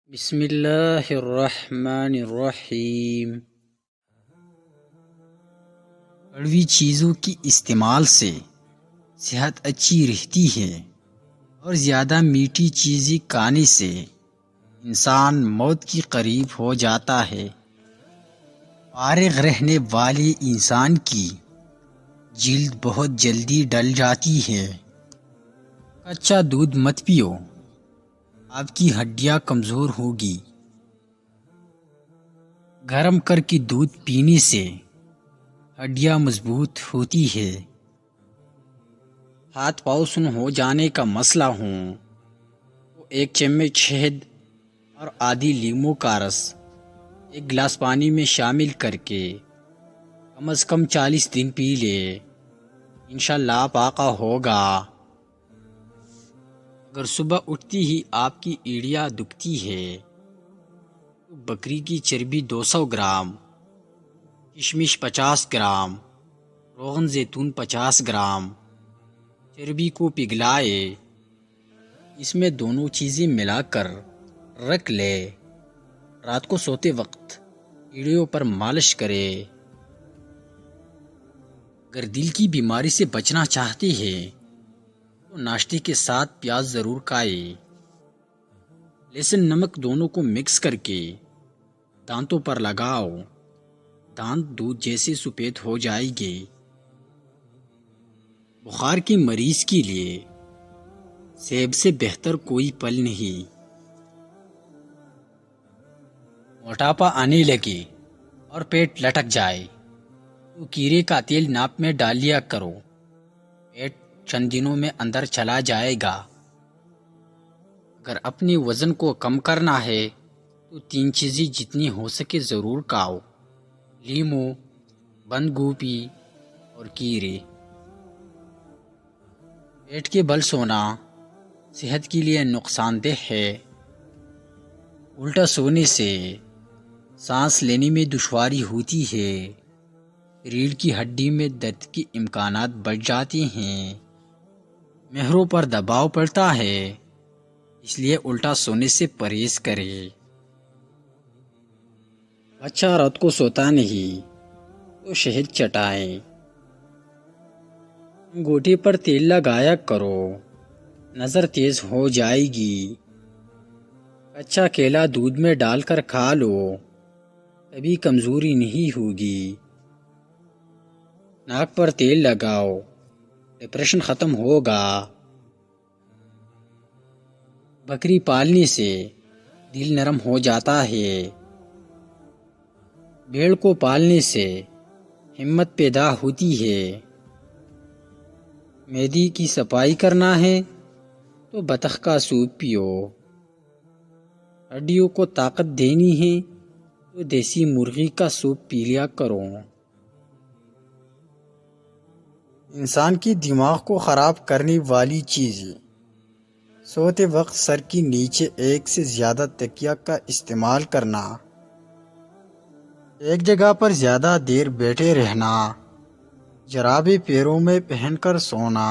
بسم اللہ الرحمن الرحیم۔ کڑوی چیزوں کی استعمال سے صحت اچھی رہتی ہے اور زیادہ میٹھی چیزیں کھانے سے انسان موت کے قریب ہو جاتا ہے۔ فارغ رہنے والے انسان کی جلد بہت جلدی ڈل جاتی ہے۔ کچا دودھ مت پیو، آپ کی ہڈیاں کمزور ہوگی۔ گرم کر کے دودھ پینے سے ہڈیاں مضبوط ہوتی ہے۔ ہاتھ پاؤں سن ہو جانے کا مسئلہ ہو تو 1 چمچ شہد اور آدھی لیموں کا رس 1 گلاس پانی میں شامل کر کے کم از کم 40 دن پی لے، انشاءاللہ پاکا ہوگا۔ اگر صبح اٹھتی ہی آپ کی ایڑیاں دکھتی ہے تو بکری کی چربی 200 گرام، کشمش 50 گرام، روغن زیتون 50 گرام چربی کو پگھلائے، اس میں دونوں چیزیں ملا کر رکھ لے۔ رات کو سوتے وقت ایڑیوں پر مالش کرے۔ اگر دل کی بیماری سے بچنا چاہتے ہیں تو ناشتے کے ساتھ پیاز ضرور کھائے۔ لہسن نمک دونوں کو مکس کر کے دانتوں پر لگاؤ، دانت دودھ جیسے سفید ہو جائیں گے۔ بخار کے مریض کے لیے سیب سے بہتر کوئی پھل نہیں۔ موٹاپا آنے لگے اور پیٹ لٹک جائے تو کیرے کا تیل ناپ میں ڈال لیا کرو، پیٹ چند دنوں میں اندر چلا جائے گا۔ اگر اپنے وزن کو کم کرنا ہے تو 3 چیزیں جتنی ہو سکے ضرور کھاؤ: لیموں، بند گوبھی اور کیرے۔ پیٹ کے بل سونا صحت کے لیے نقصان دہ ہے۔ الٹا سونے سے سانس لینے میں دشواری ہوتی ہے، ریڑھ کی ہڈی میں درد کے امکانات بڑھ جاتے ہیں، مہروں پر دباؤ پڑتا ہے، اس لیے الٹا سونے سے پرہیز کرے۔ بچہ رات کو سوتا نہیں تو شہد چٹائیں، انگوٹھے پر تیل لگایا کرو، نظر تیز ہو جائے گی۔ کچا کیلا دودھ میں ڈال کر کھا لو، کبھی کمزوری نہیں ہوگی۔ ناک پر تیل لگاؤ، ڈپریشن ختم ہوگا۔ بکری پالنے سے دل نرم ہو جاتا ہے۔ بھیڑ کو پالنے سے ہمت پیدا ہوتی ہے۔ معدے کی صفائی کرنا ہے تو بطخ کا سوپ پیو۔ ہڈیوں کو طاقت دینی ہے تو دیسی مرغی کا سوپ پی لیا کرو۔ انسان کی دماغ کو خراب کرنے والی چیزیں: سوتے وقت سر کے نیچے 1 سے زیادہ تکیہ کا استعمال کرنا، ایک جگہ پر زیادہ دیر بیٹھے رہنا، جرابیں پیروں میں پہن کر سونا،